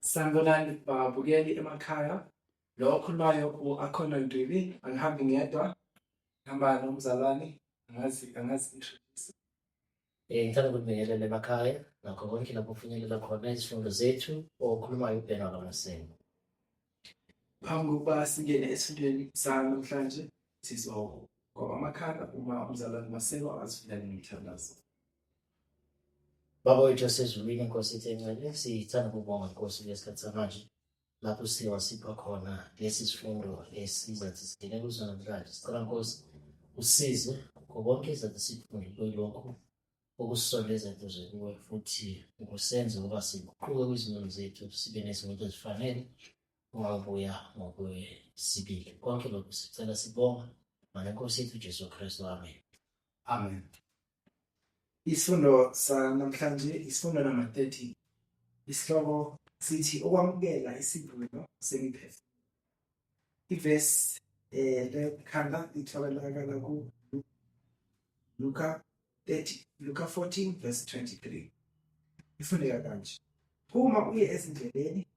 Sanibonani babukeli emakhaya. Lo okhulumayo u-Akhono Ntwibi, angihambi ngedwa, ngihamba nomzalwane, angazi introduce. Ngithanda ukubingelela emakhaya nakho konke lapho kufinyelela khona izifundo zethu. Okhulumayo uBhena Kamaseko. Phambi kokuba singene esifundweni sanamhlanje sizogoba amakhala uma umzalwane Maseko azifilele ngemthandazo. Baba wethu wasezulwini, Nkosi ethu engcwele, sithanda ukubonga Nkosi ngesikhathi samanje lapho sipha khona lesi sifundo esizathi sigcine kuso namhlanje. Sicela Nkosi usize konke izathi sifunde kuyilokhu okusondeza eduze kuwe, futhi ukusenze ukuba siguquke kwizimilo zethu sibe nezimoto ezifanele ungabuya ngokwesibili. Konke lokhu sicela sibonga ngale Nkosi yethu Jesu Kristu, amen. Amen. Isifundo sanamhlanje isifundo namba 30. Isihloko sithi okwamukela isivuno semiphefumulo. Ivesi lekhanda litholakala ku Luka 14 verse 23. Ifundeka kanje. Uma uye ezindleleni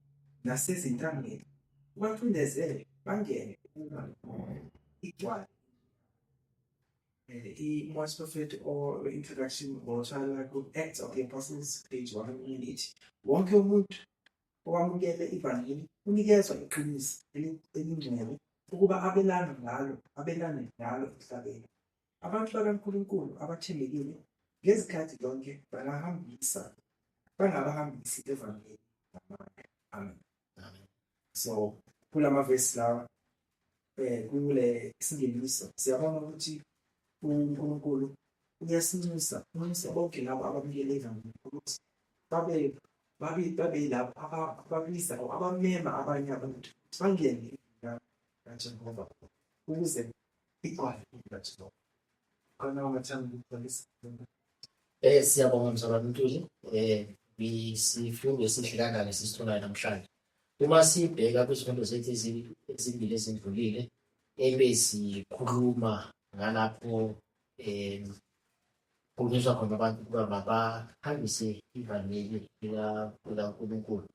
nasezintangeni ubacindezele bangene uma igcwala. I-Morse Prophet or introduction ngothala ku-Acts of the Apostles page 108. Wonke umuntu owamukele ivangeli unikezwa iqiniso elingcwele ukuba abelane ngalo emhlabeni. Abantu bakaNkulunkulu abathembekile ngezikhathi zonke bangabahambisi evangeli ngamandla. Amen. So kulama verse lawa kule isingeniso siyabona ukuthi uNkulunkulu uyasinxusa bonke labo abamukele ivangeli ukuthi babe labo ababisa abamema abanye abantu bangene kaJehova ukuze igwale kaJehova. Khona ungathanda ukubhalisa. Siyabonga mzalwane Ntuli. Isifundo esihle kangaka sisitholayo namhlanje. Uma sibheka kwizifundo zethu ezimbili ezidlulile ebesikhuluma ngalapho kunyiswa khona abantu ukuba mabahambise ivangeli likaNkulunkulu.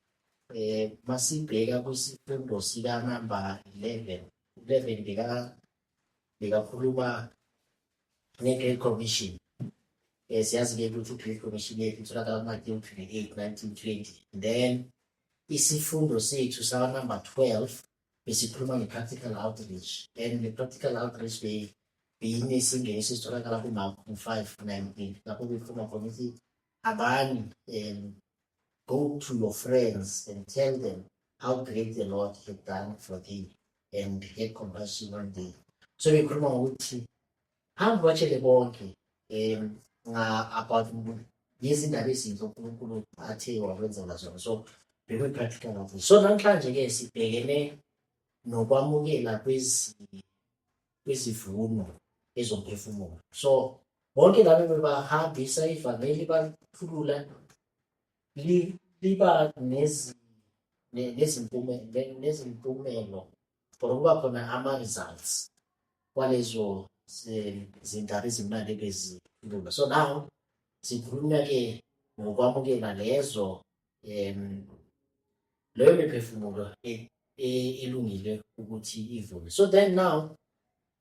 Masibheka kwisifundo sikanamba 11 bekakhuluma nge-Great Commission. Siyazi-ke ukuthi i-Great Commission yethu itholakala kuMathewu 28:19-20. Then isifundo sethu sakanamba 12 besikhuluma nge-practical outreach, and the-practical outreach beyinesingeniso esitholakala kuMarku 5:19 lapho bekhuluma khona ukuthi abanye go to your friends and tell them how great the Lord had done for thee and have compassion on thee. So bekhuluma ngokuthi hamba batshele bonke about izindaba ezinhle uNkulunkulu athe wakwenzela zona. So bekwe-practical outreach. So namhlanje-ke sibhekene nokwamukela kwezivuno ezomphefumulo. So bonke labo bebahambisa ivangeli bakhulula liba nezimpumelo for ukuba khona ama-results kwalezo zindaba ezimnandi ebezikhulula. So now sikhuluma-ke ngokwamukela leyo miphefumulo elungile ukuthi ivune. So then now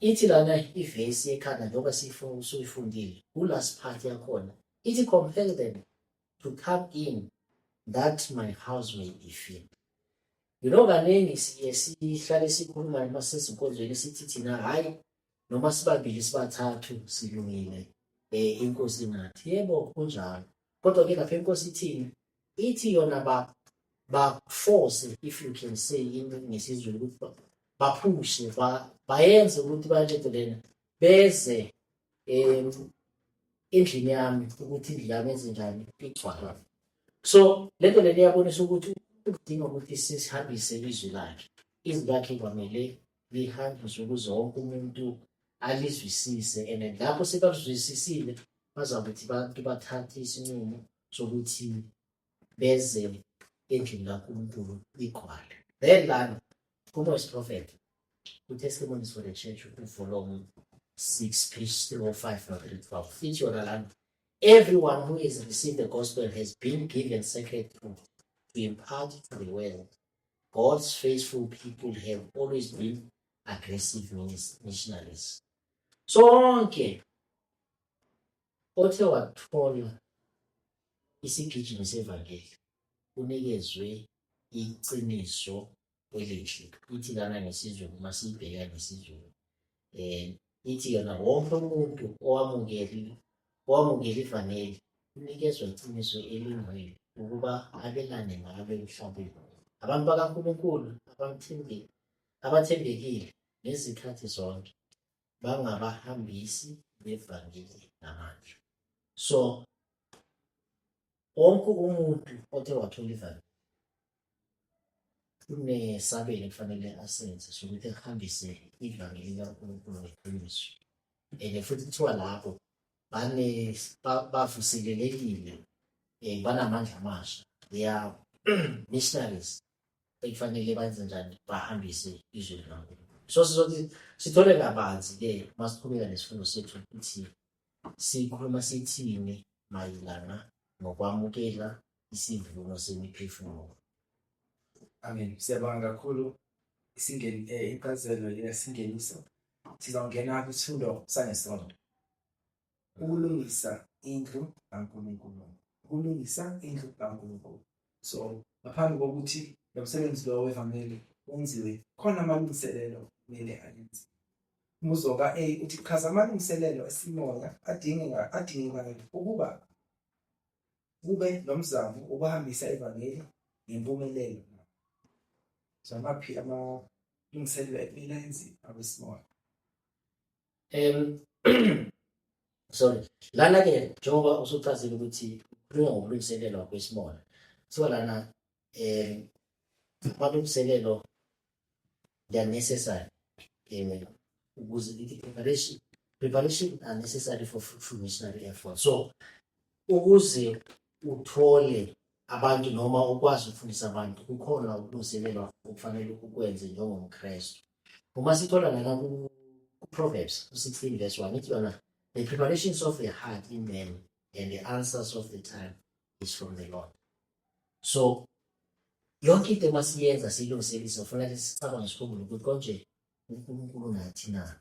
ithi lana ivesi ekhanda njengoba suyifundile kulast part yakhona ithi compel them to come in that my house may be filled. You know, kaningi sihlale sikhuluma masezinkonzweni sithi thina hayi noma sibabili sibathathu silungile inkosi nathi. Yebo kunjalo, kodwa-ke lapha inkosi ithini? Ithi yona ba-force, if you can say ngesizulu, ukuthi baphushe bayenze ukuthi banjento lena beze endlini yami ukuthi indlu yami enzenjani igcwala. So lento lena iyabonisa ukuthi udinga ukuthi sihambise izwi lakhe. Izwi lakhe kwamele lihanjiswe ukuze wonke umuntu alizwisise, and lapho sebalizwisisile bazakuthi bantu bathathe isinqumo sokuthi beze endlini kaNkulunkulu igcwale. Then lana kuMorse Prophet, Testimonies for the Church, volume 6 page 305 and 312. Each one, everyone who has received the gospel has been given sacred food to impart to the world. God's faithful people have always been aggressive missionaries. Sonke othe wathola isigijimi sevangeli unikezwe iqiniso elihle. Ithi lana ngesizulu uma siyibheka ngesizulu ithi yona wonke umuntu owamukela ivangeli unikezwa iqiniso elingcwele ukuba abelane ngalo emhlabeni. Abantu bakaNkulunkulu abathembekile nezikhathi zonke bangabahambisi bevangeli namandla. So wonke umuntu othe wathola ivangeli unesabelo kufanele asenze sokuthi ahambise ivangeli kaNkulunkulu ngeqiniso. Futhi kuthiwa lapho bavuselelekile, banamandla amasha. They are missionaries ekufanele benze njani, bahambise izwi likaNkulunkulu. So sizothi sithole kabanzi-ke masiqhubeka nesifundo sethu ukuthi sikhuluma sithini mayelana nokwamukela isivuno semiphefumulo. Amen. Siyabonga kakhulu incazelo yesingeniso. Sizongena kwisifundo sangesonto. Ukulungisa indlu kaNkulunkulu. Ukulungisa indlu kaNkulunkulu. So ngaphambi kokuthi lo msebenzi lo wevangeli wenziwe, khona amalungiselelo kumele ayenze. Umuzoka uthi chaza amalungiselelo esimoya adingekayo ukuba kube nomzamo ukuhambisa ivangeli ngempumelelo. So amaphi amalungiselelo ekumele enziwe abesimoya? Sorry. Lana-ke njengoba usuchazile ukuthi ukhuluma ngokulungiselelwa kwesimoya. So lana amalungiselelo they are necessary. Ukuze preparation are necessary for fruitful missionary effort. So ukuze uthole abantu noma ukwazi ukufundisa abantu kukhona ukulungiselelwa okufanele ukwenze njengomKristu. Uma sithola lana ku-Proverbs 16 verse 1 ithi yona the preparations of the heart in man and the answers of the time is from the Lord. So yonke into masiyenza silungiselisa kufanele sicabange sikhumule ukuthi konje uNkulunkulu nathi na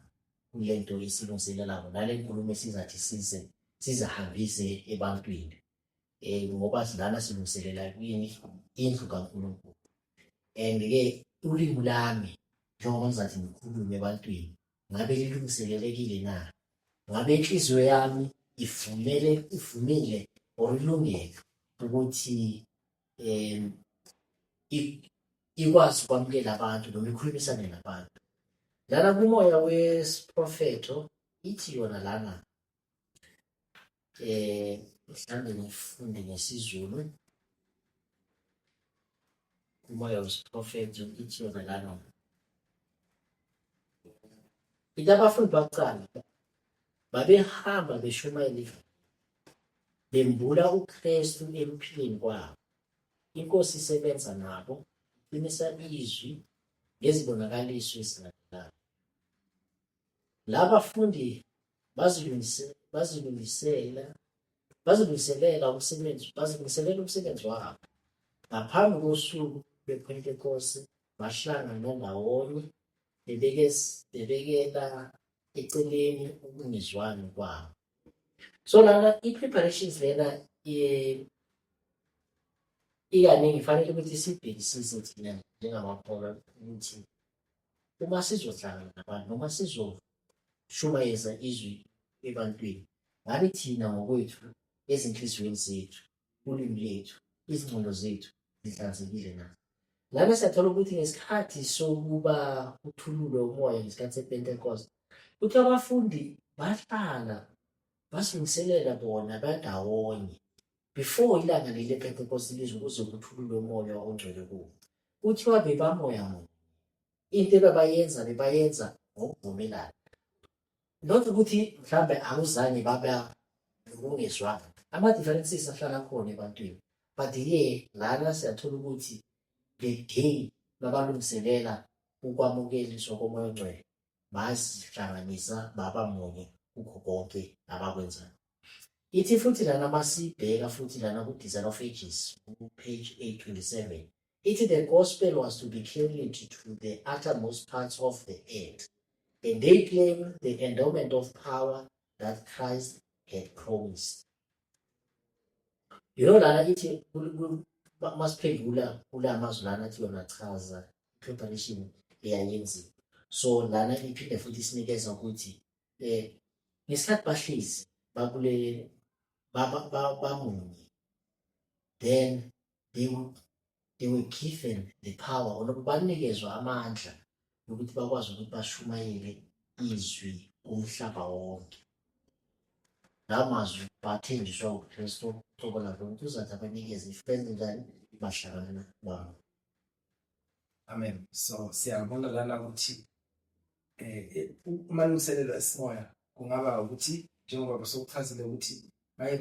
kulento esilungiselelayo nale nkulumo esizathi sizahambise ebantwini. Ngoba silana silungiselela kuyini indlu kaNkulunkulu. And-ke ulimi lami njengoba ngizathi ngikhulume ebantwini ngabe lilungiselelekile na? Ngabe inhliziyo yami ivumile or ilungele ukuthi ikwazi ukwamukela abantu noma ikhulumisane nabantu. Lana kumoya wesiprofeto ithi yona lana mhlawumbe ngifunde ngesizulu. Umoya wesiprofeto ithi yona lana ithi abafundi bakuqala babehamba beshumayela bembula uKristu empilweni kwabo. Inkosi isebenza nabo, iqinisa izwi ngezibonakaliso ezilandelayo. Laba bafundi bazilungiselela umsebenzi wabo. Ngaphambi kosuku lwePentecost bahlangana ndawonye bebekela eceleni ukungezwani kwabo. So lana i-preparations lena ikaningi fanele ukuthi sibhekisise thina njengamaphola ukuthi uma sizohlangana nabantu noma sizoshumayeza izwi ebantwini, ngabe thina ngokwethu ezinhliziyweni zethu, ulimi lethu, izingqondo zethu zihlanzekile na? Lana siyathola ukuthi ngesikhathi sokuba uthululwe umoya ngesikhathi sePentecost, ukuthi abafundi bahlala basilungiselela bona bandawonye before ilanga leli lePentecost lize ukuze kuthululwe umoya ongcwele kubo. Kuthiwa bebamoya munye. Into bebayenza ngokuvumelana. Not ukuthi mhlambe akuzange baba ukungezwani. Ama-differences ahlala khona ebantwini. But lana siyathola ukuthi the day babalungiselela ukwamukeliswa komoya ongcwele bazihlanganisa baba munye kukho konke abakwenzayo. Ithi futhi lana masibheka futhi lana ku-Design of Ages, page 827. Ithi the gospel was to be carried to the uttermost parts of the earth, and they claim the endowment of power that Christ had promised. You know lana ithi masiphendula kula mazwi lana athi yona chaza preparation eyayenziwa. So lana iphinde futhi isinikeza ukuthi ngesikhathi bahlezi bakule bamunye, then they were given the power or banikezwa amandla ukuthi bakwazi ukuthi bashumayele izwi umhlaba wonke. La mazwi bathenjiswa uKristu ukubona ukuthi uzathi abanikeze ifenze njani bahlangana nabo. Amen. So siyabona lana ukuthi umalungiselelo esimoya kungaba ukuthi njengoba sokuchazile ukuthi baye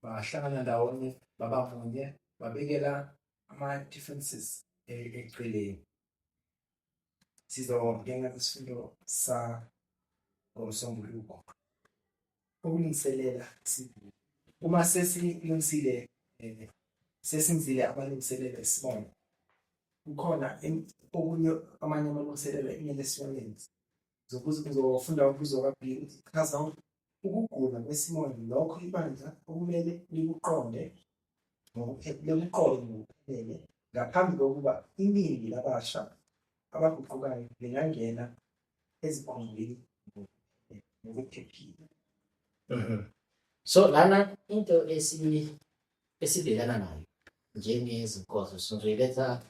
bahlangana ndawonye babamunye babekela ama-differences eceleni. Sizongena kwisifundo ngoMsombuluko. Ukulungiselela uma sesilungisile sesimzile amalungiselelo esimoya, kukhona okunye amanye amalungiselelo ekumele siwenze. Uzofunda ukubuzo kabili ukuthi chaza ukugula kwesimoya lokho ibandla okumele likuqonde ngokuphelele ngaphambi kokuba iningi labasha abaguqukayo lingangena ezikhungweni ngokuphephile. So lana into esibhekana nayo njengezinkonzo sizoyiletha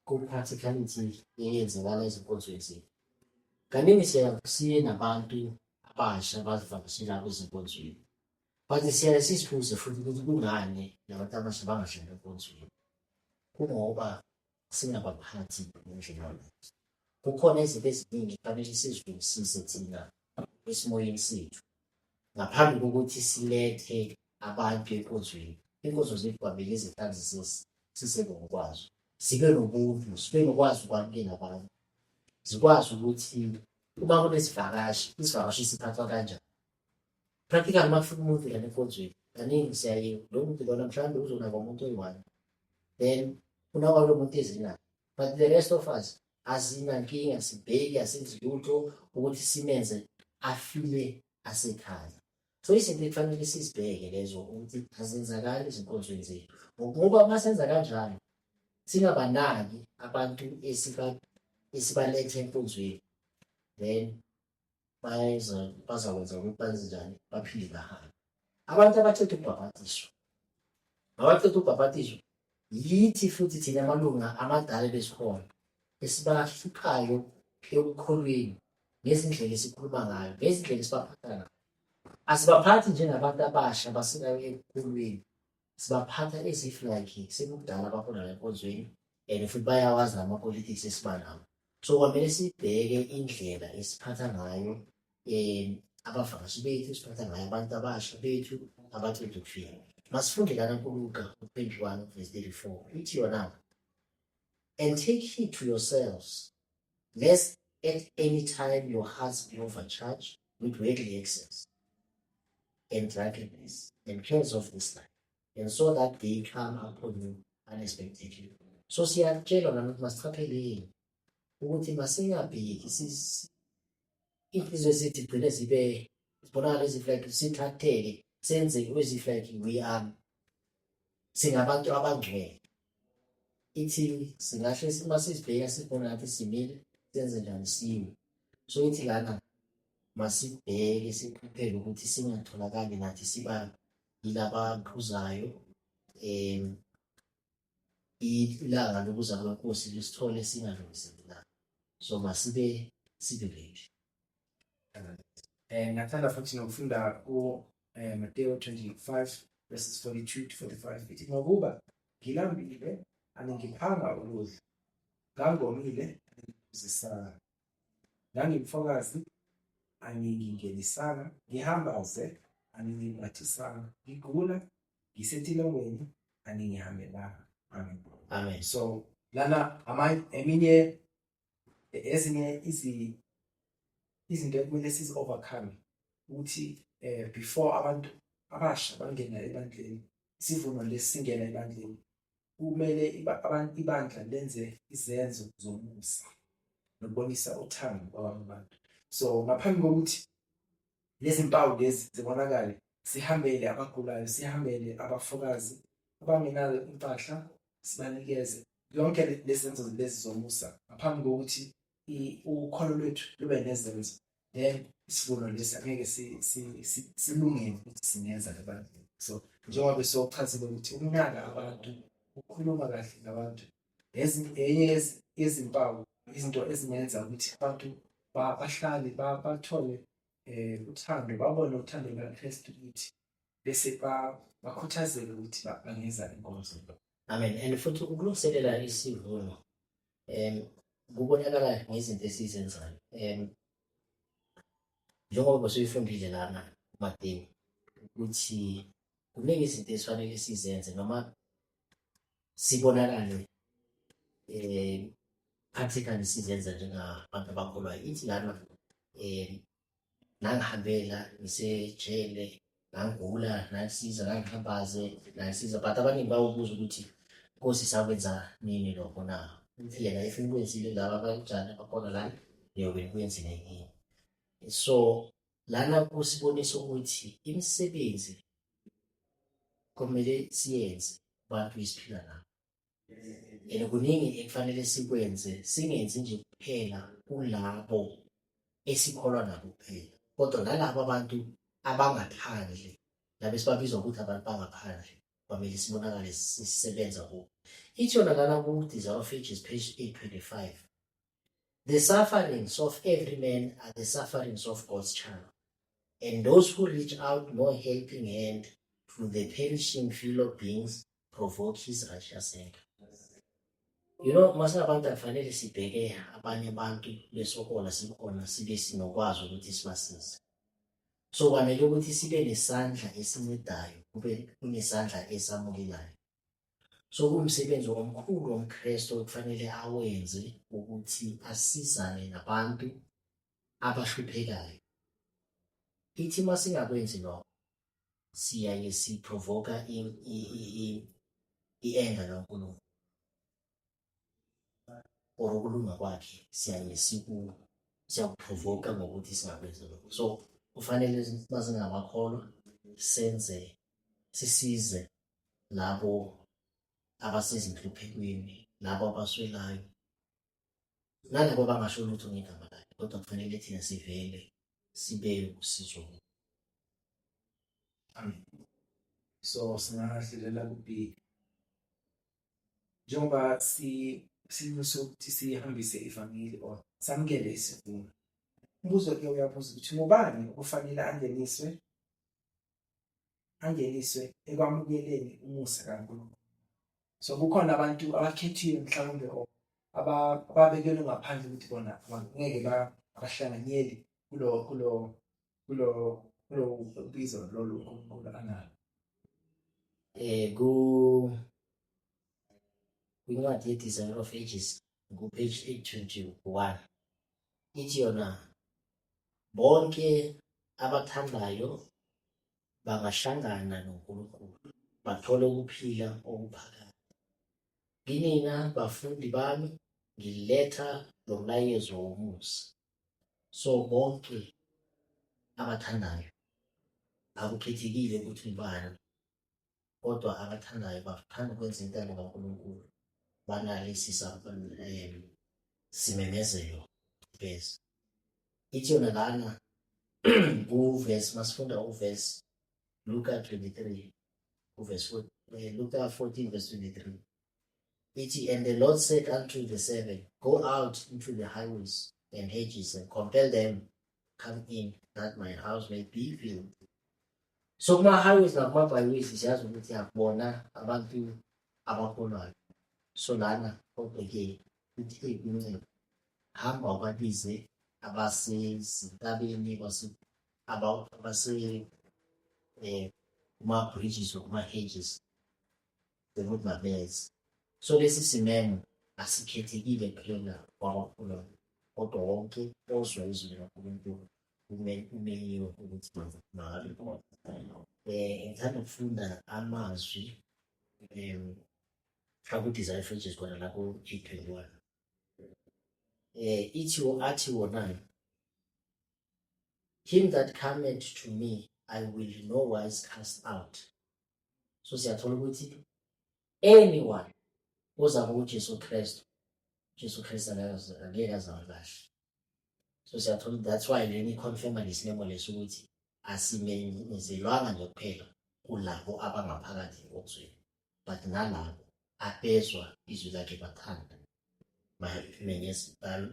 ku-practicality eyenzekala ezinkonzweni zethu. Kaningi siye nabantu abasha abazivakashela kwezinkonzweni, but siyaye sisibuze futhi ukuthi kungani nabantu abasha bangahlali enkonzweni. Kungoba singabaphathi ngendlela. Kukhona izinto eziningi kufanele sizilungisise thina esimoyeni sethu ngaphambi kokuthi silethe abantu enkonzweni. Inkonzo zethu kwamele izihlale sisengokwazo, sibe nobuntu, sibe nokwazi ukwamukela abantu, zikwazi ukuthi uma kunesivakashi isivakashi siphathwa kanjani. Practically uma kufika umuntu lana enkonzweni kaningi siyaye lo muntu lona mhlawumbe uzonaka umuntu oyi-1, then unawalo muntu ezinayo, but the rest of us asinankinga, sibheki, asenzi lutho ukuthi simenze afile asekhaya. So izinto ekufanele sizibheke lezo ukuthi azenzakali ezinkonzweni zethu. Ngoba uma senza kanjalo singabanaki abantu esibalethe enkonzweni, then bazakwenza ukuthi benze njani, baphile bahambe. Abantu abaceda ukubhabhatiswa yithi futhi thina amalunga amadala besikhona esibahluphayo ekukholweni ngezindlela esikhuluma ngayo, ngezindlela esibaphatha ngayo. Asibaphathi njengabantu abasha abasekayo ekukholweni, sibaphatha as if like sekudala bakhona la enkonzweni and futhi bayawazi nama-politics esiba nawo. So kwamele sibheke indlela esiphatha ngayo abavakashi bethu, esiphatha ngayo abantu abasha bethu abaceda ukufika. Masifunde lana kuLuka 21 verse 34. Ithi yona, and take heed to yourselves, lest at any time your hearts be overcharged with worldly excess and drunkenness and cares of this life, and so that they come upon you unexpectedly. So siyatshelwa lana ukuthi masiqapheleni ukuthi masingabheki inhliziyo zethu igcine zibe zibonakala as if like sithatheke senze as if like we are singabantu abangcwele. Ithi singahle uma sizibheka sibona ngathi simile senze njani siwe. So ithi lana masibheke siqaphele ukuthi singatholakali nathi siba yilaba abaphuzayo ilanga lokuza kweNkosi lisithole singalungiselanga. So masibe ready. Ngathanda futhi nokufunda Matthew 25 verses 42 to 45. Ithi ngokuba ngilambile angiphanga ukudla, ngangomile angizisanga, ngangimfokazi angingelisanga, ngihambaze angingibathisanga, ngigula ngisetilongweni angingihambelanga. Amen. So lana eminye ezinye izinto ekumele sizi-overcome ukuthi before abasha bangena ebandleni, isivuno lesi singena ebandleni, kumele ibandla lenze izenzo zomusa nokubonisa uthando kwabanye abantu. So ngaphambi kokuthi lezi mpawu lezi zibonakale, sihambele abagulayo, sihambele abafokazi abangenayo impahla, sibanikeze yonke lezi zenzo lezi zomusa ngaphambi kokuthi ukholo lwethu lube nezenzo, then isivuno lesi angeke silungele ukuthi singenza labantu. So njengoba sochazile ukuthi ukunaka abantu, ukukhuluma kahle ngabantu, enye yezimpawu, izinto ezingenza ukuthi abantu bahlale bathole uthando, babone uthando lukaKristu ukuthi bese bakhuthazeke ukuthi bangenza inkonzo. Amen. And futhi ukulungiselela isivuno kubonakala ngezinto esizenzayo. Njengoba siyifundile lana Matthew ukuthi kuningi izinto esifanele sizenze noma sibonakale practically sizenza njengabantu abakholwayo. Ithi lana nangihambela ngisejele, ngangula, nangisiza, nangihambaze, nangisiza, but abaningi bawubuza ukuthi Nkosi sakwenza nini lokho na? Uthi yena if nikwenzile laba kanjani abakhona lana niyobe nikwenzile yini? So lana kusibonisa ukuthi imisebenzi kumele siyenze abantu isiphila nabo. Kuningi ekufanele sikwenze, singenzi nje kuphela kulabo esikholwa nabo kuphela, kodwa nalabo abantu abangaphandle, labo esibabiza ukuthi abantu bangaphandle, kwamele sibonakale sisebenza kubo. Ithi yona lana ku-Desire of Ages, page 825, the sufferings of every man are the sufferings of God's child, and those who reach out no helping hand to the perishing fellow beings provoke his righteous anger. You know, masingabantu akufanele sibheke abanye abantu besokola sikhona sibe sinokwazi ukuthi sibasize. So kwanele ukuthi sibe nesandla esincedayo, kube kunesandla esamukelayo. So kumsebenzi omkhulu womKristu okufanele awenze ukuthi asizane nabantu abahluphekayo. Ithi masingakwenzi lokho, siyaye siprovoka i-anger kaNkulunkulu. Or ukulunga kwakhe siyaye siyakuprovoka ngokuthi singakwenzi lokho. So kufanele masingabakholwa senze, sisize labo abasezinhluphekweni, labo abaswelayo, nalabo abangasho lutho ngegama lakhe, kodwa kufanele thina sivele sibe usizo. Amen. So singahlelela kubi njengoba simuso ukuthi sihambise ivangeli or samukele isivuno. Umbuzo ke uyabuza ukuthi ngubani okufanele angeniswe ekwamukeleni umusa kaNkulunkulu. So kukhona abantu abakhethiwe mhlawumbe ababekelwe ngaphandle ukuthi bona ngeke bahlanganyeli kulo bizo lolu uNkulunkulu analo. Kwincwadi ye-Desire of Ages, ku-page 821, ithi yona bonke abathandayo bangahlangana noNkulunkulu bathole ukuphila okuphakade. Kinina bafundi bami ngiletha lo mlayezo womusa. So bonke abathandayo, akukhethekile ukuthi ubani, kodwa abathandayo bathanda ukwenza intando kaNkulunkulu, banalesi simemezelo bese. Ithi yona lana kuvesi, masifunda uvesi Luka 23, Luka 14 verse 23. Ithi, and the Lord said unto the servant, go out into the highways and hedges and compel them come in, that my house may be filled. So kuma-highways nakuma-byways siyazi ukuthi akubona abantu abakholwayo. So lana kodwa-ke uthe kunceda, hamba ubabize abasezintabeni, kuma-bridges or kuma-hedges, ukuthi mabeze. So lesi simemo asikhethekile kuphela kwabakholwayo, kodwa wonke ozwa izwi likaNkulunkulu umenyiwe ukuthi ngithanda ukufunda amazwi aku-Desire of Ages khona la ku-G21. Athi wona, him that cometh to me I will no wise cast out. So siyathola ukuthi anyone oza kuJesu Kristu, Jesu Kristu angeke azawulahle. So siyathola, that's why leni confirma lesinemo leso ukuthi asimenyezelwanga nje kuphela kulabo abangaphakathi engozweni, but nalabo abezwa izwi lakhe bathanda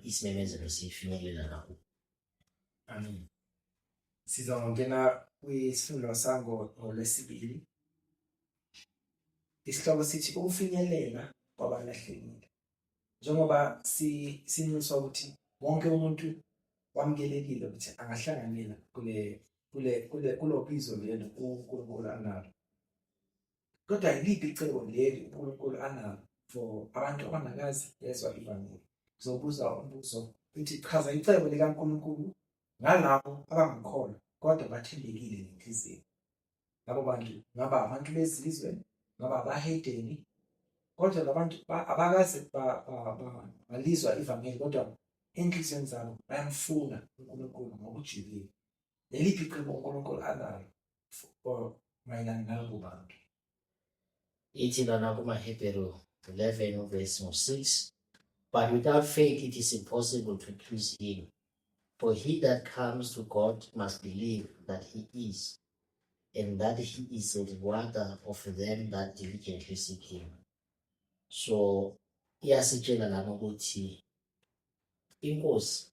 isimemezelo sifinyelela nabo. Amen. Sizongena kwisifundo ngolwesibili. Isihloko sithi ukufinyelela kwabalahlekile. Njengoba sinyuswa ukuthi wonke umuntu wamukelekile ukuthi angahlanganela kulo bizo lelo uNkulunkulu analo. Kodwa yiliphi icebo leli uNkulunkulu analo for abantu abangakazi bezwa ivangeli? Uzobuza umbuzo uthi chaza icebo likaNkulunkulu ngalabo abangakholwa kodwa bathembekile nenhliziyo. Labo bantu ngaba abantu bezizwe, ngaba abahedeni, kodwa labantu abakaze balizwa ivangeli kodwa enhliziyweni zabo bayamfuna uNkulunkulu ngokujulile. Leliphi icebo uNkulunkulu analo for mayelana nalabo bantu? Ithi lana kumaHebheru 11 verse 6, but without faith it is impossible to please him. For he that comes to God must believe that he is, and that he is a rewarder of them that diligently seek him. So iyasitshela lana ukuthi inkosi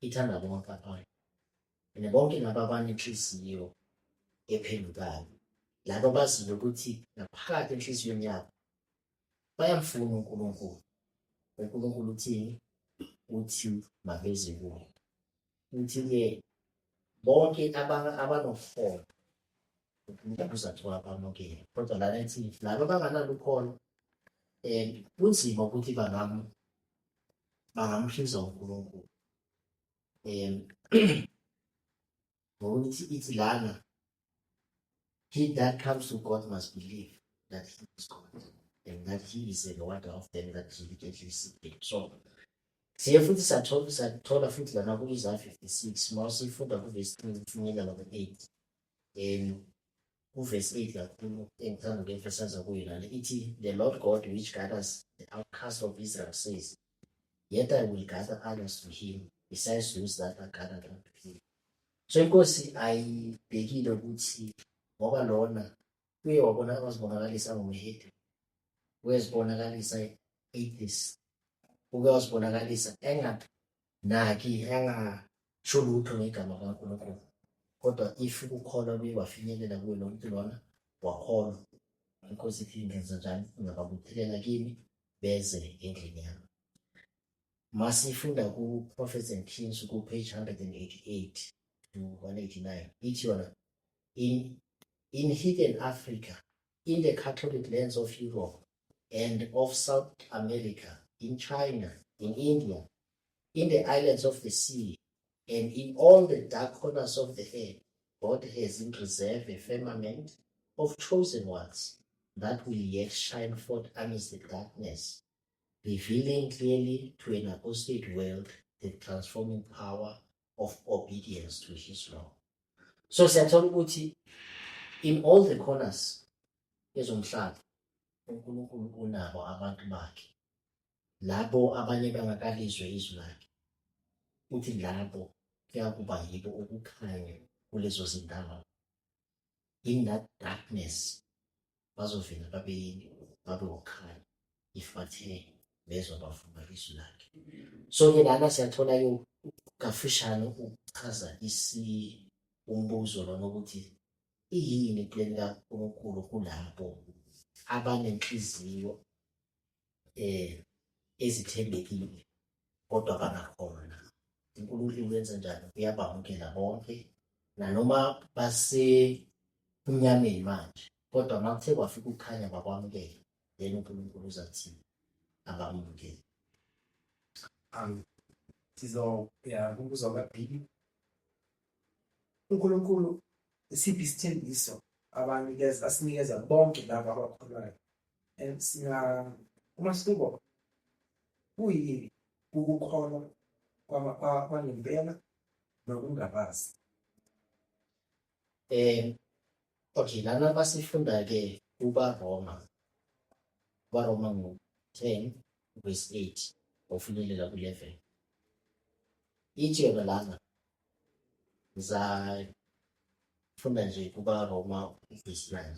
ithanda bonke abantu, and bonke laba abanenhliziyo ephendukayo, labo baziyo ukuthi ngaphakathi enhliziyweni yabo bayamfuna uNkulunkulu. uNkulunkulu uthini? Uthi mabeze kuye. Uthi-ke bonke abanokholo uNkulunkulu uzathiwa abamukele, kodwa lana ethi labo abanganalo ukholo kunzima ukuthi bangamhliza uNkulunkulu. Ngokuthi ithi lana, he that comes to God must believe that he is God, and that he is a rewarder of them that diligently seek him. So siye futhi sathola futhi lana ku-Isaiah 56, mawusifunda kuvesi 3 kufinyelela ku-8. Kuvesi 8 kakhulu engithanda ukuemphasiza kuyo lana ithi, the Lord God which gathers the outcast of Israel says, yet I will gather others to him besides those that are gathered unto him. So inkosi ayibhekile ukuthi ngoba lona kuye wazibonakalisa ngomhedi, uyezibonakalisa atheist, uyezibonakalisa enganaki, engasho lutho ngegama kaNkulunkulu, kodwa if ukukholwa kuye wafinyelela kuye lo muntu lona wakholwa, inkosi ithi ngenza njani? Ungababuthelela kimi beze endlini yami. Masifunda ku-Prophets and Kings ku-page 188 to 189, ithi yona, in hidden Africa, in the Catholic lands of Europe and of South America, in China, in India, in the islands of the sea, and in all the dark corners of the earth, God has in reserve a firmament of chosen ones that will yet shine forth amidst the darkness, revealing clearly to an apostate world the transforming power of obedience to his law. So siyathola ukuthi in all the corners ezomhlaba uNkulunkulu unabo abantu bakhe, labo abanye bangakalizwe izwi lakhe. Uthi labo kuyakuba yibo ukukhanya kulezo zindawo. In that darkness bazovela babe ukhanya if bathe bezwa bafuna izwi lakhe. So-ke lana siyathola kafishane ukuchaza umbuzo lona ukuthi iyini impilo kaNkulunkulu kulabo abanenhliziyo ezithembekile kodwa bangakholwa. uNkulunkulu wenza njani? Uyabamukela bonke nanoma basemnyameni manje, kodwa makuthe kwafika ukukhanya bakwamukela, then uNkulunkulu uzathi abamukele. Sizoya kumbuzo kabili. uNkulunkulu isiphi isithembiso asinikeza bonke laba abakholwayo. And umahluko kuyini ukukholwa kwangempela nokungabazi. Okay, lana basifunda-ke kubaRoma 10 verse 8 ofinyelela ku-11. Ithi yona lana ngizafunda nje kubaRoma verse 9.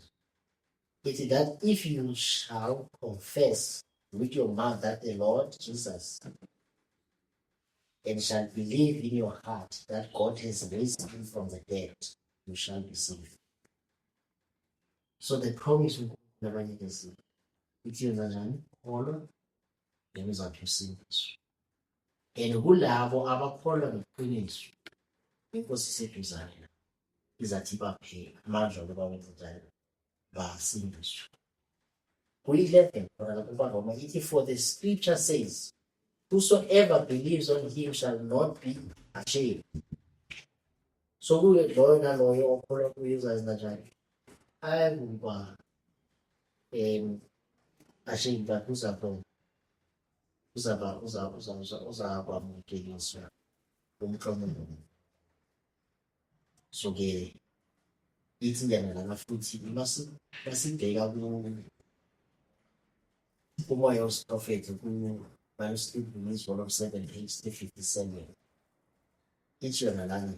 It's that if you shall confess with your mouth that the Lord Jesus and shall believe in your heart that God has raised him from the dead, you shall be saved. So the promise is ithi yenza njani? Kholwa then uzawuthi usindiswe. And kulabo abakholwa ngeqiniso inkosi iseduzane nabo, izathi baphela amandla okuba wenza njalo basindiswe. Ku-11 khona kubaRoma ithi, for the scripture says, whosoever believes on him shall not be ashamed. So kuye loyo naloyo okholwa kuye uzayenza njani? Ayikuba ashamed, but uzakwamukeliswa umqondo. So-ke ithi njani lana futhi masibheka kumoya wesiprofethi ku-Manuscript Volume 7 page 357. Ithi yona lana,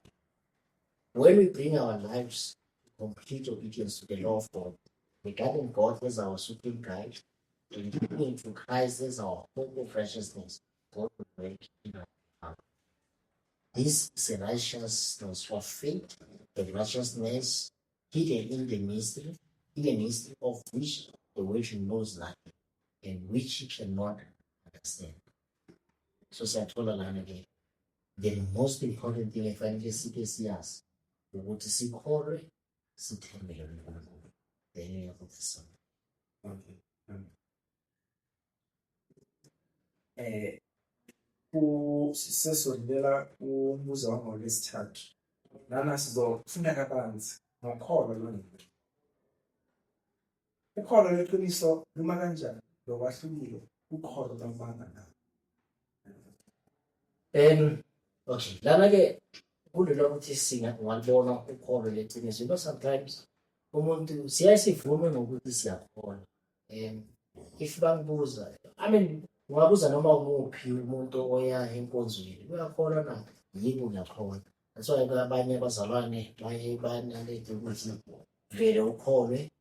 when we bring our lives to complete obedience to the law of God, regarding God as our supreme guide, and looking to Christ as our hope of righteousness, God will work in our heart. This is a righteousness of faith, a righteousness hidden in the mystery of which the world knows nothing, and which he cannot understand. So siyathola lana ke, the most important thing efanele sike siyazi ukuthi sikholwe sithembele uNkulunkulu. Then uyakuthi sesondela umbuzo wami wesithathu. Lana sizofunda kabanzi ngokholo lwengqondo. Ukholo lweqiniso luma kanjani lokwahlukile ukholo lwamanga? Okay, lana-ke kulelo ukuthi singalibona ukholo leqiniso. You know, sometimes umuntu siyayivume ngokuthi siyakholwa. If bangibuza, I mean, ungabuza noma umuphi umuntu oya enkonzweni, uyakholwa na? Yini uyakholwa? That's why abanye abazalwane bayanaleta ukuthi vele ukholwe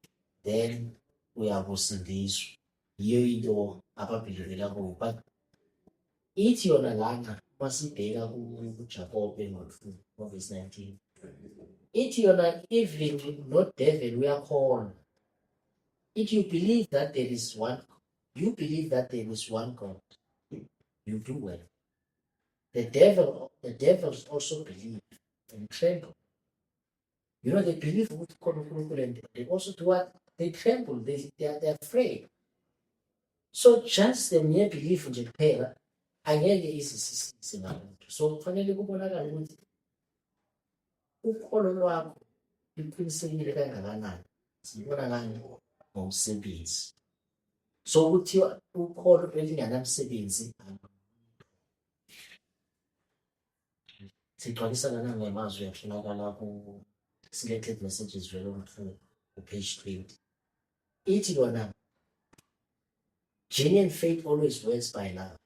then uyakusindiswa. Yiyo into ababhilivela kuyo. But ithi yona lana masibheka kuJakobe verse 19. Ithi yona even no devil uyakholwa. If you believe that there is one God, you do well. The devils also believe and tremble. You know, they believe with God and they also do what? They tremble, they're afraid. So just the mere belief nje kuphela angeke izisise ngabantu. So kufanele kubonakala ukuthi ukholo lwakho luqinisekile kangakanani. Sibona ngani? Ngomsebenzi. So kuthiwa ukholo elinganamsebenzi sigcwalisa lana ngemazwi atholakala ku-selected messages volume 4 page 20. Ithi lona, genuine faith always works by love.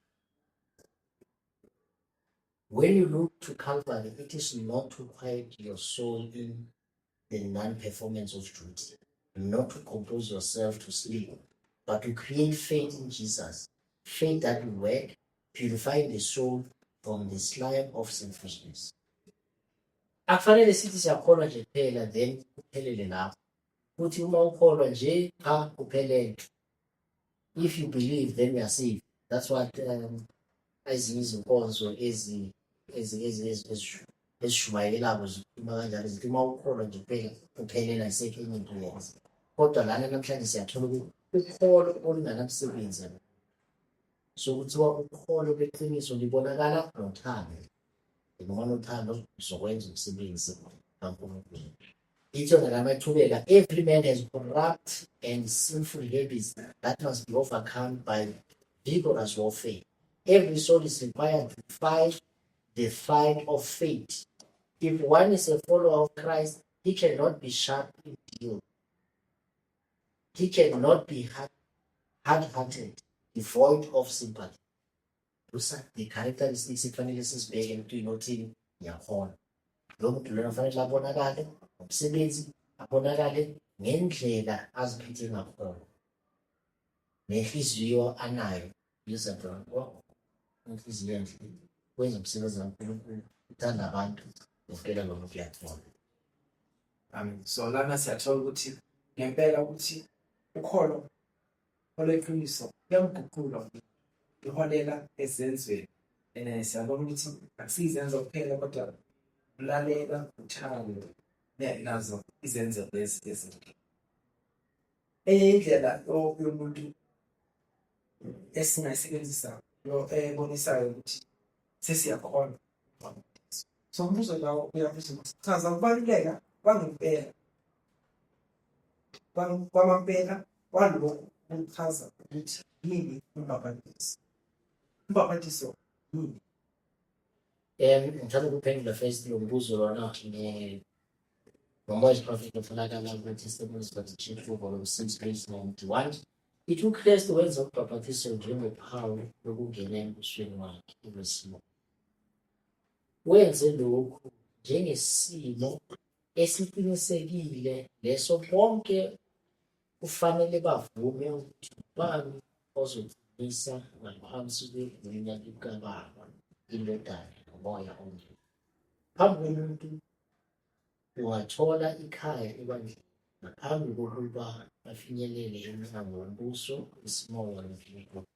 When you look to Calvary, it is not to quiet your soul in the non-performance of duty, not to compose yourself to sleep, but to create faith in Jesus, faith that will work, purifying the soul from the slime of selfishness. Akufanele sithi siyakholwa nje kuphela then kuphelele lapho. Kuthi uma ukholwa nje kuphelele. If you believe, then you are saved. That's what ezinye izinkonzo ezishumayelayo zikhuluma kanjalo zithi uma ukholwa nje kuphela kuphelela isekho enye into yenza. Kodwa lana namhlanje siyathola ukuthi ukholo olunganamsebenzi. So kuthiwa ukholo beqiniso libonakala ngothando. Noma nothando uzokwenza umsebenzi kaNkulunkulu. Ithi yona la mathubeka, every man has corrupt and sinful habits that must be overcome by vigorous warfare. Every soul is required to fight the fight of faith. If one is a follower of Christ, he cannot be sharp in deal. He cannot be hard-hearted, devoid of sympathy. Those are the characteristics ekufanele sizibheke emntwini othini ngiyakhona. Lo muntu lona fanele abonakale ngomsebenzi, abonakale ngendlela aziphethe ngakhona, nenhliziyo anayo inhliziyo enhle, wenza umsebenzi kaNkulunkulu, uthanda abantu, uvela lo muntu uyakhona. Amen. So lana siyathola ukuthi ngempela ukuthi ukholo olweqiniso kuyamguqula iholela ezenzweni. Siyabona ukuthi akusiyizenzo kuphela kodwa ulalela uthando nazo izenzo lezi ezinhle. Enye indlela yomuntu esingayisebenzisa ebonisayo ukuthi sesiyakhona. So umbuzo lawo uyabuza chaza ukubaluleka kwangempela kwamampela kwalokhu kuchaza ukuthi yini umbhabhatiso. Umbhabhatiso yini? Ngithanda ukuphendula first lo mbuzo lona ngomoya prophet ufunakala kweTestimonies for the Church volume 6 page 91. Ithi uKristu wenza ukubhabhathisa njengophawu lokungena embusweni wakhe wesimo. Wenze lokhu njengesimo esiqinisekile leso bonke kufanele bavume ukuthi ubani ozothulisa ngaphansi kwegunya likaBaba, iNdodana noMoya oNgcwele. Phambi komuntu ungathola ikhaya ebandleni ngaphambi kokuba bafinyelele emnyango wombuso isimoya noNkulunkulu,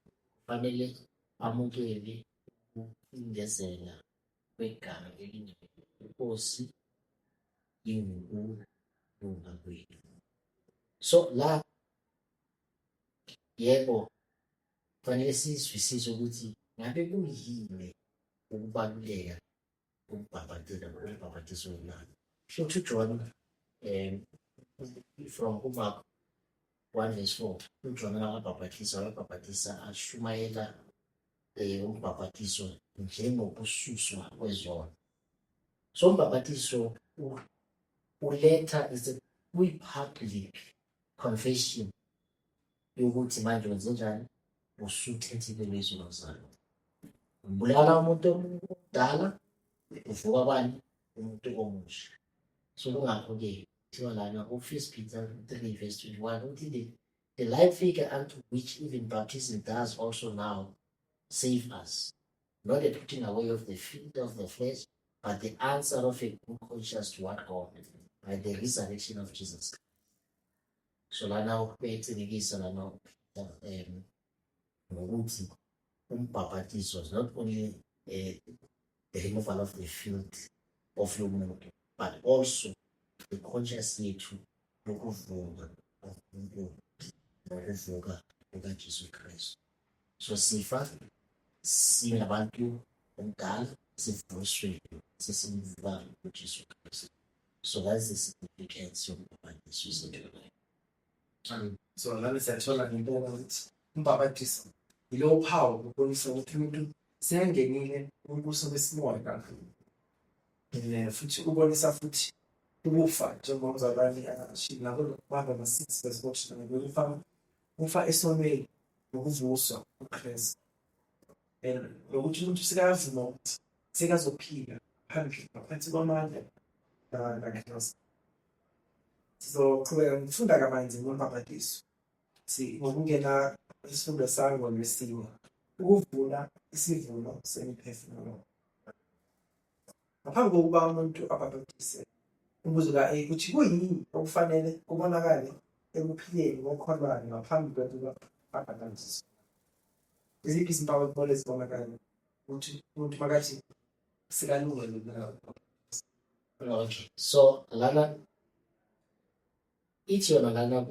kufanele amukele ukungezela kwegama elingcwele, inkosi ingukulunga kwethu. So la yebo kufanele sizwisise ukuthi ngabe kuyini ukubaluleka ukubhabhatisa kwelanga. Shuthi uJohn from uMark 1:4, uJohn akabhabhatisa ashumayela umbhabhatiso njengokususwa kwezono. So umbhabhatiso uletha kwi-public confession yokuthi manje wenzenjani, usuthethile lezo zalo. Ubulala umuntu omdala, uvuka bani umuntu omusha. So kungakho-ke kuthiwa lana u-1 Peter 3:21 uthi the light figure unto which even baptism does also now save us, not the putting away of the filth of the flesh, but the answer of a good conscience toward God by the resurrection of Jesus. So lana uyayicikisa lana ngokuthi umbhabhatiso is not only the removal of the filth of lo muntu, but also the conscience yethu yokuvuka uNkulunkulu nokuvuka kukaJesu Kristu. So sifa singabantu omdala sivuswe sesivuka kuJesu Kristu. So that's the significance yombhabhatiso sethu. So lana siyathola ngempela ukuthi umbhabhatiso yilo phawu ukubonisa ukuthi umuntu seyangenile umbuso besimoya kaNkulunkulu. Futhi ubonisa futhi ukufa njengoba umzalwane ashilo nako baba 6:14 ukufa esonweni nokuvuswa uKristu. Nokuthi umuntu sikavuma ukuthi sekazophila phambili ngaphansi kwamandla kaKristu. Sizoqhubeka ngifunda kabanzi ngombhabhatiso. Ngokungena isifundo sami ngolwesine, ukuvula isivuno semiphefumulo. Ngaphambi kokuba umuntu abhabhatise, umbuzo ukuthi kuyini okufanele kubonakale ekuphileni ngokholwayo ngaphambi kokuba abhabhatiswe. Iziphi izimpawu ekumele zibonakale ukuthi umuntu makathi sikalungele? Okay, so lana ithi yona lana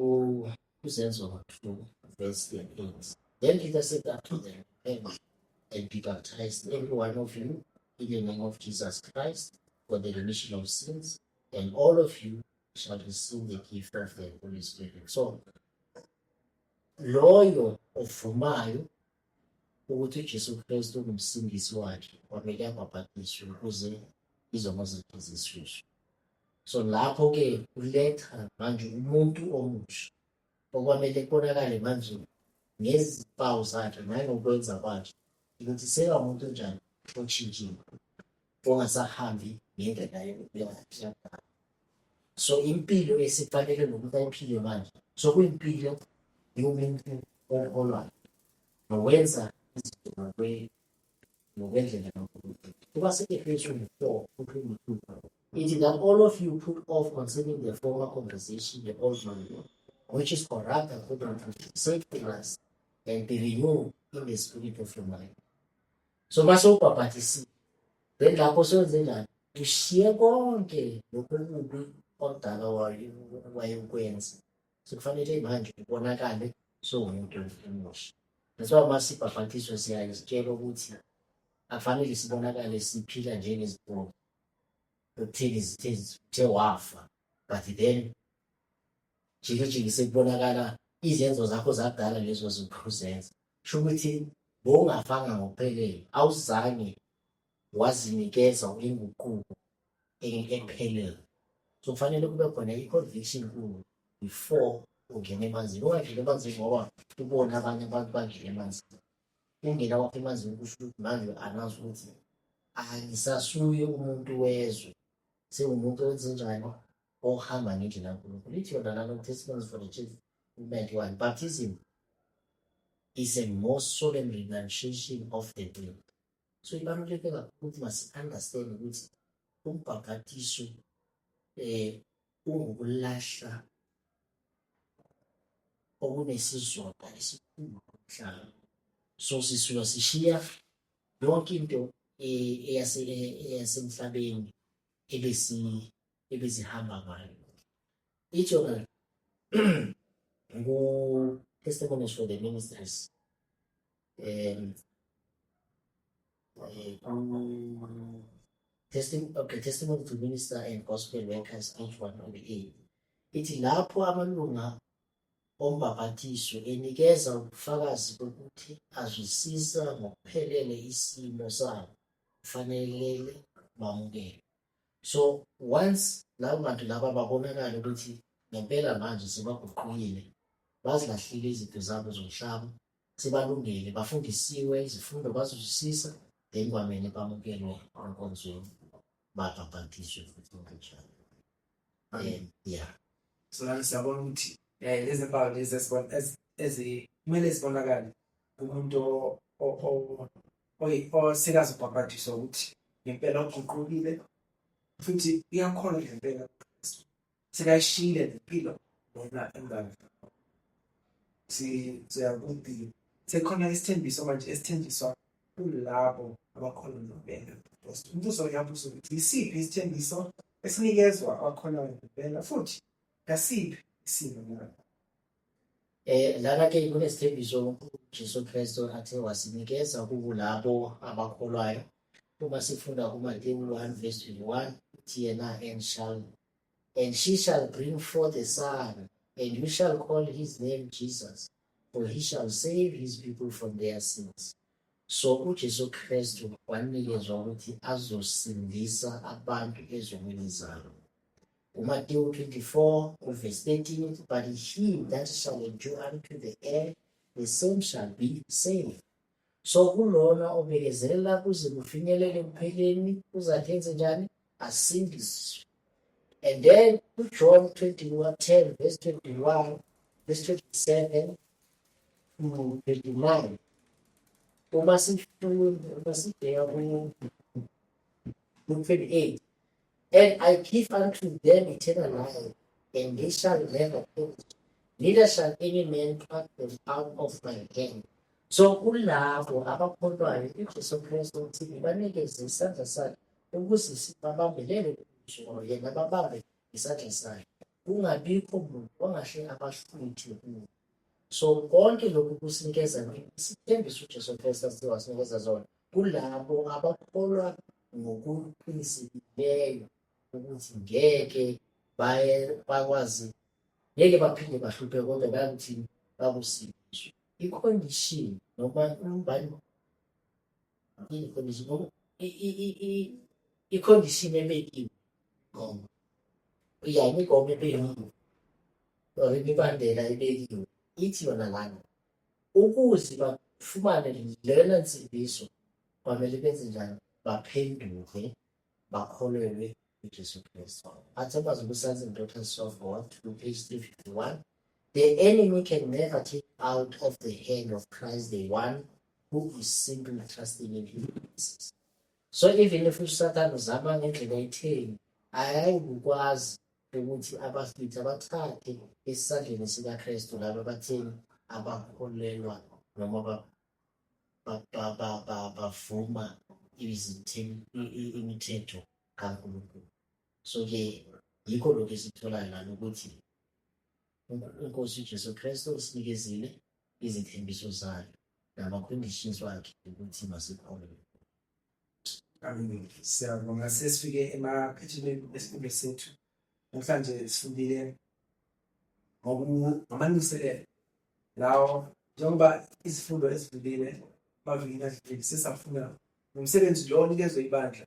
kuzenzo 2:8. Then Peter said unto them, and be baptized every one of you in the name of Jesus Christ for the remission of sins, and all of you shall receive the gift of the Holy Spirit. So loyo ovumayo ukuthi uJesu Kristu ungumsindisi wakhe kwamele abhabhatiswe ukuze izono zakhe zisuswe. So lapho-ke uletha manje umuntu omusha okwamele kubonakale manje ngezimpawu zakhe nangokwenza kwakhe ukuthi sekumuntu njani otshintshile ongasahambi ngendlela yakudala. So impilo esifanele nokuthi ayiphile manje so kuyimpilo yomuntu oholwayo nowenza izinto ngokwendlela kaNkulunkulu. Kuba se-Efesiyani 4:22 it is that all of you put off concerning the former conversation the old man which is corrupt according to deceitful lust, and be renewed in the spirit of your mind. So mase ubhabhathisiwe then lapho senze njani ushiye konke lokhu okubi okudala wayekwenza sekufanele manje ubonakale sowumuntu omusha. That's why mase sibhabhathiswe siyaye sitshela ukuthi afanele sibonakale siphila njengezibhobo ekutheni zithe wafa but then jikijiki sekubonakala izenzo zakho zakudala lezo ziphuzenza sho ukuthi bowungafanga ngokuphelele awuzange wazinikeza inguquko ephelele. So kufanele kube khona i-conviction kuwe before ungena emanzini. Ungangeni emanzini ngoba ubona abanye abantu bangena emanzini ungena wakho emanzini kusho ukuthi manje anazi ukuthi angisasuye umuntu wezwe sewumuntu owenzenjani ohamba ngendlela kaNkulunkulu. Lithi yona lana Testimonies for the Church 91 baptism is a most solemn renunciation of the will. So ibaluleke kakhulu ukuthi masi-understand ukuthi umbhabhatiso ungukulahla okunesizotha esikhulu emhlabeni. So sisuka sishiya yonke into eyasemhlabeni ebezihamba ngayo. Ithi yona Testimonies for the Ministries Testimony to Minister and Gospel Workers page 108 ithi lapho amalunga ombhabhatiso enikeza ubufakazi bokuthi azwisisa ngokuphelele isimo sabo kufanele bamukele. So once labo bantu laba babonakala ukuthi ngempela manje sebaguqukile bazilahlile izinto zabo zomhlaba sebalungile bafundisiwe izifundo bazizwisisa then kwamele bamukelwe enkonzweni babhabhatiswe futhi ngokunjalo. Yeah. So la siyabona ukuthi lezi mpawu lezi kumele zibonakale umuntu osekazi ubhabhatiswa ukuthi ngempela uguqukile futhi uyakholwa ngempela sekayishile lempilo bona emva siyakuthi sekhona isithembiso manje esithenjiswa kulabo abakholwa ngempela. Umbuzo uyabuza ukuthi isiphi isithembiso esinikezwa abakholwa ngempela futhi ngasiphi isimo na? Lana-ke kunesithembiso uJesu Kristu athe wasinikeza kulabo abakholwayo. Uma sifunda kuMateyu 1:21 uthi yena and she shall bring forth a son, and you shall call his name Jesus, for he shall save his people from their sins. So uJesu Kristu wanikezwa ukuthi azosindisa abantu ezonweni zabo. Matthew 24:13 but he that shall endure unto the end, the same shall be saved. So kulona obekezelela kuze kufinyelele ekupheleni uzathenze njani asindiswe. And then John 10:21 verse 27 to 29 uma sibheka ku 28 and I give unto them eternal life, and they shall never perish, neither shall any man pluck them out of my hand. So kulabo abakholwayo uJesu Kristu uthi banikeze isandla sakhe ukuze babambelele kuso yena babambe isandla sakhe kungabikho muntu ongahle abahluthi kuwo. So konke lokhu kusinikeza isithembiso uJesu Kristu asinikeza zona kulabo abakholwa ngokuqinisekileyo ukuthi ngeke bakwazi ngeke baphinde bahlupheke kodwa bayakuthini bakusindiswe icondition noma umbani icondition icondition ebekiwe ngoba imigomo ebekiwe or imibandela ebekiwe ithi yona lana ukuze bafumane lena nsindiso kwamele benze njani baphenduke bakholelwe uJesu Kristu. Athemba zokusasa in Daughters of God to page 351. The enemy can never take out of the hand of Christ the one who is simply trusting in him. So even if uSatan uzama ngendlela etheni ayayikwazi ukuthi abafithi abathathe esandleni sikaKristu laba batheni abakholelwa noma bavuma imithetho kaNkulunkulu. So ke yikho lokho esitholayo lana ukuthi uNkosi uJesu Kristu usinikezile izithembiso zayo nama-conditions wakhe ukuthi masikholwe. Amen. Siyabonga sesifike emaphethini esifundo sethu. Namhlanje sifundile ngamalungiselelo lawo njengoba izifundo ezidlulile bavile adlulile sesafuna nomsebenzi lo onikezwe ibandla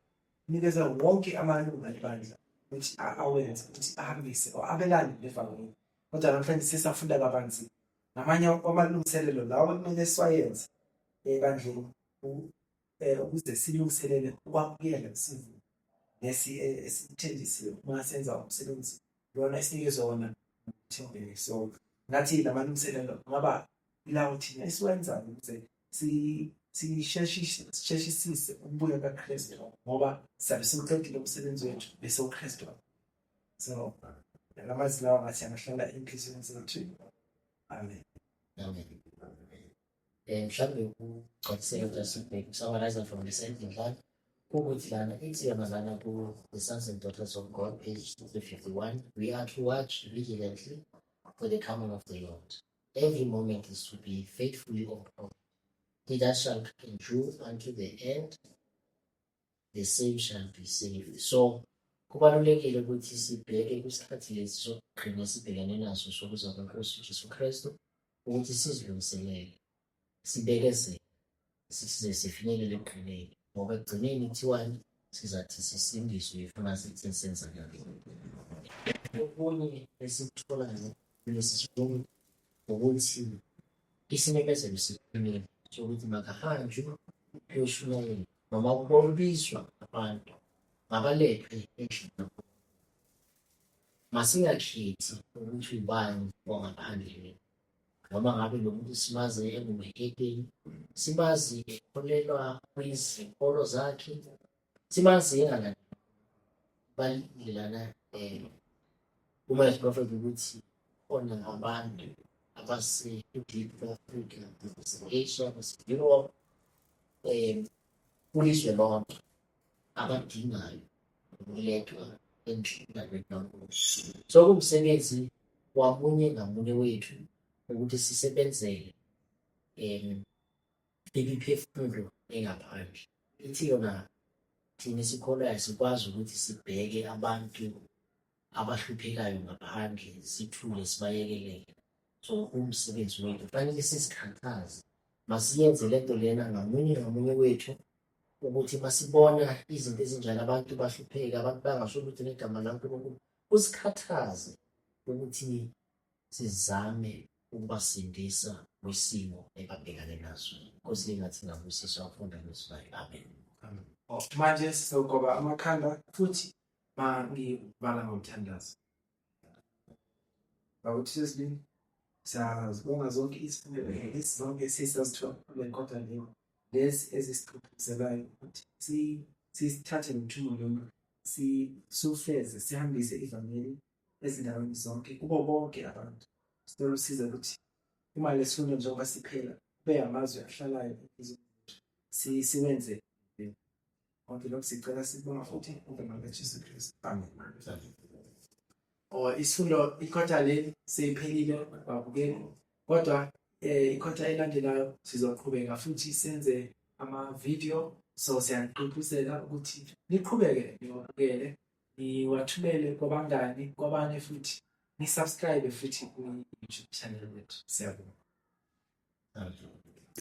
unikeza wonke amalungu ebandla ukuthi awenze ukuthi ahambise or abelane nevangeli. Kodwa namhlanje sesafunda kabanzi namanye amalungiselelo lawo kumele siwayenze ebandleni ukuze silungiselele ukwamukela isivuno esithenjisiwe uma senza umsebenzi lona esinikezwe wona uthembele. So ngathi lamalungiselelo ngaba ilawo thina esiwenzayo ukuze sisheshisise ukubuya kaKristu ngoba sabe siwuqedile umsebenzi wethu bese uKristu. So lamazwi lawo ngathi angahlala enhliziyweni zethu. Amen. Amen. Mhlawumbe ukugcwaliseka jasibheki summarize from the sentence line ukuthi lana ithi yona lana ku-The Sons and Daughters of God page 351 we are to watch vigilantly for the coming of the Lord. Every moment is to be faithfully on top. He that shall endure unto the end, the same shall be saved. So kubalulekile ukuthi sibheke kwisikhathi lesi sokugcina sibhekane naso sokuza kweNkosi uJesu Kristu ukuthi sizilungiselele sibekezele size sifinyelele ekugcineni ngoba ekugcineni kuthiwani sizathi sisindiswe ifuna sithi senza njani. Okunye esikutholayo kulesi sifundo ukuthi isimemezelo siqinile sokuthi makahanjwe uyoshumayela noma kubongiswa abantu mabalethwe endlini. Masingakhethi ukuthi ubani wangaphandle noma ngabe lo muntu simazi engumhedeni, simazi ekholelwa kwizinkolo zakhe, simazi engana balilana uma prophet ukuthi khona abantu abase-Deep Africa, Asia, Europe, kulizwe lonke abadingayo ukulethwa endlini kaNkulunkulu. So kumsebenzi wamunye ngamunye wethu ukuthi sisebenzele imiphefumulo engaphandle. Ithi yona thina esikholwayo sikwazi ukuthi sibheke abantu abahluphekayo ngaphandle sithule sibayekelele. So umsebenzi wethu kufanele sisikhathaze masiyenze lento lena ngamunye wethu ukuthi masibona izinto ezinjani abantu bahlupheka abantu bangasho ukuthi negama laNkulunkulu usikhathaze ukuthi sizame ukubasindisa kwisimo ebabhekane naso. Nkosi lingathi ngabusiswa afunda ngesibaya. Amen. Manje sizogoba amakhanda futhi mangibala ngomthandazo. Bawuthi sesibili siyazibonga zonke izifundo zonke esizithola kule nkotha leyo lezi ezisiqhuphuzelayo ukuthi sisithathe nomthumo lo sifeze sihambise ivangeli ezindaweni zonke kubo bonke abantu. Sicela usize ukuthi uma lesifundo njengoba siphela kube amazwi ahlalayo siwenze konke lokhu sicela sibonga futhi ngegama likaJesu Kristu. Amen. Isifundo ikhotha leli seyiphelile babukeli kodwa ikhotha elandelayo sizoqhubeka futhi senze ama-video. So siyaqhubuzela ukuthi niqhubeke nibukele niwathumele kwabangani, kwabanye futhi ni-subscribe futhi ku-YouTube channel yethu. Siyabonga. Thank you.